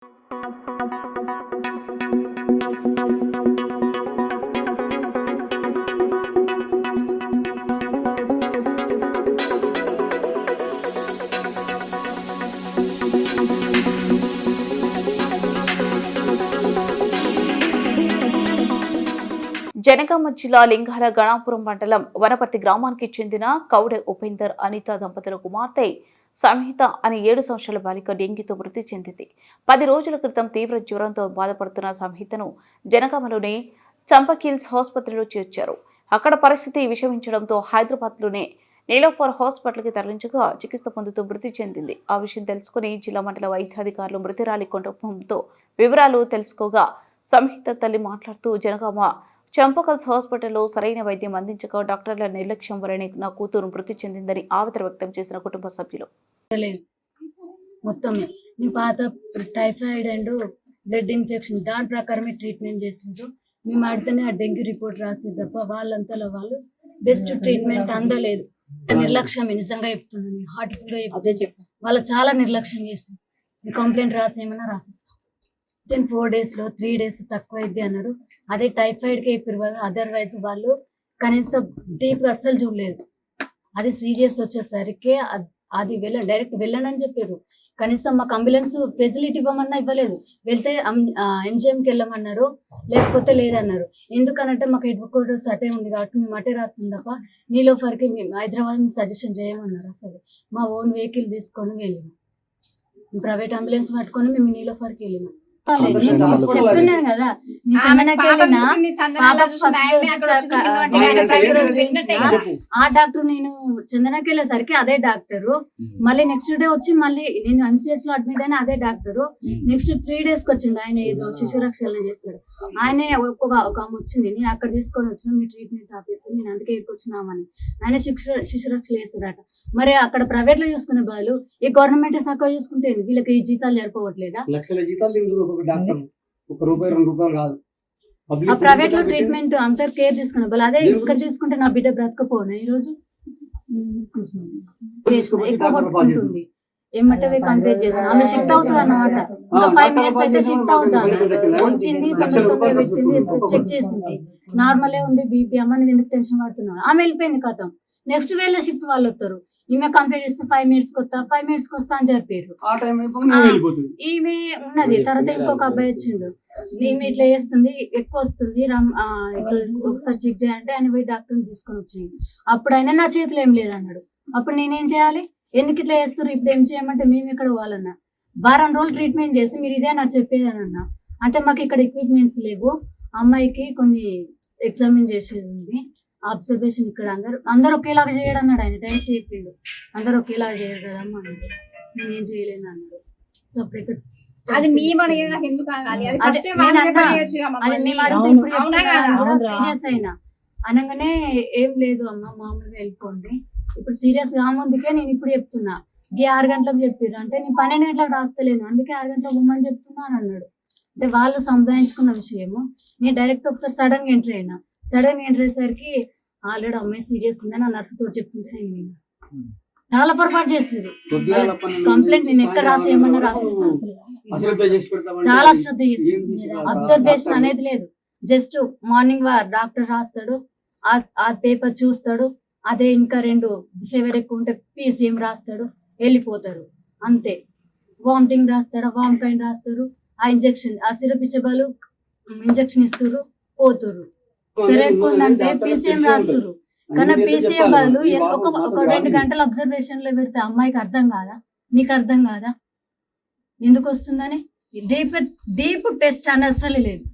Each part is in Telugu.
జనగామ జిల్లా లింగాల గణాపురం మండలం వనపర్తి గ్రామానికి చెందిన కౌడె ఉపేందర్ అనిత దంపతుల కుమార్తె సంహిత అనే 7 సంవత్సరాల బాలిక డెంగీతో మృతి చెందింది. 10 రోజుల క్రితం తీవ్ర జ్వరంతో బాధపడుతున్న సంహితను జనగామలోని చంపకిల్స్ ఆసుపత్రిలో చేర్చారు. అక్కడ పరిస్థితి విషమించడంతో హైదరాబాద్లోనే నీలోఫర్ హాస్పిటల్కి తరలించగా చికిత్స పొందుతూ మృతి చెందింది. ఆ విషయం తెలుసుకుని జిల్లా మండల వైద్యాధికారులు మృతిరాలి కుటుంబంతో వివరాలు తెలుసుకోగా సంహిత తల్లి మాట్లాడుతూ జనగామ చంపకల్స్ హాస్పిటల్లో సరైన వైద్యం అందించక డాక్టర్ల నిర్లక్ష్యం వలన నా కూతురు మృతి చెందిందని ఆవేదన వ్యక్తం చేసిన కుటుంబ సభ్యులు. మొత్తం మీ పాత టైఫాయిడ్ అండ్ బ్లడ్ ఇన్ఫెక్షన్ దాని ప్రకారమే ట్రీట్మెంట్ చేసిండ్రు. మేము అడితేనే ఆ డెంగ్యూ రిపోర్ట్ రాసేది తప్ప వాళ్ళంతలో వాళ్ళు బెస్ట్ ట్రీట్మెంట్ అందలేదు. నిర్లక్ష్యం నిజంగా చెప్తున్నాను, హార్ట్ఫుల్ గా చెప్తాను. వాళ్ళు చాలా నిర్లక్ష్యం చేస్తుంది. కంప్లైంట్ రాసేయమన్నా రాసిస్తాం. 4 days లో 3 days తక్కువ అయింది అన్నాడు. అదే టైఫాయిడ్ కి చెప్పారు కదా, అదర్వైజ్ వాళ్ళు కనీసం డీప్ అస్సలు చూడలేదు. అది సీరియస్ వచ్చేసరికి అది డైరెక్ట్ వెళ్ళనని చెప్పారు. కనీసం మాకు అంబులెన్స్ ఫెసిలిటీ ఇవ్వమన్నా ఇవ్వలేదు. వెళ్తే ఎంజిఎంకి వెళ్ళమన్నారు, లేకపోతే లేదన్నారు. ఎందుకనంటే మాకు హెడ్ క్వార్టర్స్ అటే ఉంది కాబట్టి మేము అటే రాస్తుంది తప్ప నీలోఫర్కి మేము హైదరాబాద్ సజెషన్ చేయమన్నారు. అసలు మా ఓన్ వెహికల్ తీసుకొని వెళ్ళినాం, ప్రైవేట్ అంబులెన్స్ పట్టుకొని మేము నీలోఫర్కి వెళ్ళినాం. చెప్తున్నాను కదా, ఆ డాక్టర్ నేను చందనకి వెళ్ళేసరికి అదే డాక్టరు, మళ్ళీ నెక్స్ట్ డే వచ్చి మళ్ళీ నేను ఎంసీఎస్ లో అడ్మిట్ అయినా అదే డాక్టరు. నెక్స్ట్ 3 days కి వచ్చిండు. ఆయన ఏదో శిశు రక్షణ చేస్తాడు. ఆయనే ఒక ఆమె వచ్చింది, నేను అక్కడ తీసుకొని వచ్చిన మీ ట్రీట్మెంట్ ఆపేసి నేను అందుకే వచ్చినామని ఆయన శిశు రక్షణ చేస్తాడట. మరి అక్కడ ప్రైవేట్ లో చూసుకునే బదులు ఈ గవర్నమెంట్ సక్కగా చూసుకుంటే వీళ్ళకి ఈ జీతాలు జరిపోవట్లేదా? ప్రైవేట్ లో ట్రీట్మెంట్ అంత కేర్ తీసుకునే బదులు అదే ఇక్కడ తీసుకుంటే నా బిడ్డ బ్రతకపోనా ఈ రోజు ఎక్కువ కొట్టుకుంటుంది. ఏమంటే కంప్లీట్ చేస్తాను. ఆమె షిఫ్ట్ అవుతుంది అన్నమాట. ఇంకా 5 minutes అయితే షిఫ్ట్ అవుతాను. వచ్చింది, తొందర పెట్టింది, చెక్ చేసింది, నార్మలే ఉంది బీపీ. అమ్మ నువ్వు ఎందుకు టెన్షన్ పడుతున్నావు? ఆమె వెళ్ళిపోయింది. కథం నెక్స్ట్ వేళ షిఫ్ట్ వాళ్ళు వస్తారు. ఈమె కంప్లీట్ చేస్తే 5 minutes కొత్తా 5 minutes వస్తా అని చెప్పారు. ఈమె ఉన్నది. తర్వాత ఇంకొక అబ్బాయి వచ్చిండు, ఈమె ఇట్లా చేస్తుంది, ఎక్కువ వస్తుంది, ఒకసారి చెక్ చేయాలంటే ఆయన పోయి డాక్టర్ని తీసుకొని వచ్చింది. అప్పుడు అయినా నా చేతిలో ఏం లేదన్నాడు. అప్పుడు నేనేం చేయాలి? ఎందుకు ఇట్లా చేస్తారు? ఇప్పుడు ఏం చేయమంటే మేము ఇక్కడ పోవాలన్నా. 12 రోజులు ట్రీట్మెంట్ చేసి మీరు ఇదే నాకు చెప్పేదని అన్నా. అంటే మాకు ఇక్కడ ఎక్విప్మెంట్స్ లేవు, అమ్మాయికి కొన్ని ఎగ్జామిన్ చేసేది ఉంది, అబ్జర్వేషన్ ఇక్కడ అందరు ఒకేలాగా చేయడం అన్నాడు. ఆయన డైరెక్ట్ చెప్పిండు, అందరు ఒకేలాగా చేయరు కదమ్మా అన్నాడు. నేనేం చేయలేను అన్నాడు. సో అప్పుడు అది మేము అడిగేదా ఎందుకు ఆగాలి? సీరియస్ అయినా అనగానే ఏం లేదు అమ్మ మామూలుగా వెళ్ళిపోండి, ఇప్పుడు సీరియస్ గా ముందుకే నేను ఇప్పుడు చెప్తున్నా. 6 గంటలకు చెప్పారు అంటే నేను 12 గంటలకు రాస్తలేను, అందుకే 6 గంటలకు ఉమ్మని చెప్తున్నా అని అన్నాడు. అంటే వాళ్ళు సంపాదించుకున్న విషయము. నేను డైరెక్ట్ ఒకసారి సడన్ గా ఎంటర్ అయినా. సడన్ గా ఎంటర్ అయ్యేసరికి ఆల్రెడీ అమ్మాయి సీరియస్ ఉందని ఆ నర్సు తోటి చెప్తుంటే నేను చాలా పొరపాటు చేస్తుంది. కంప్లైంట్ నేను ఎక్కడ రాసేయమన్నా రాసిస్తాను. చాలా శ్రద్ధ చేస్తుంది. అబ్జర్వేషన్ అనేది లేదు. జస్ట్ మార్నింగ్ డాక్టర్ రాస్తాడు, ఆ పేపర్ చూస్తాడు, అదే ఇంకా 2 ఫీవర్ ఎక్కువ ఉంటే పీసీఎం రాస్తాడు, వెళ్ళిపోతారు అంతే. వామిటింగ్ రాస్తాడు, వామికైన్ రాస్తారు, ఆ ఇంజక్షన్ ఆ సిరప్ ఇచ్చే వాళ్ళు ఇంజక్షన్ ఇస్తారు, పోతురు. ఫీవర్ ఎక్కువ ఉందంటే పీసీఎం రాస్తారు. కానీ పీసీఎం బదులు ఒక 2 గంటలు అబ్జర్వేషన్ లో పెడితే అమ్మాయికి అర్థం కాదా? మీకు అర్థం కాదా ఎందుకు వస్తుందని? డీప్ టెస్ట్ అని అస్సలు లేదు.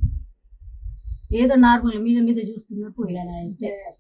ఏదో నార్మల్ మీద చూస్తున్నప్పుడు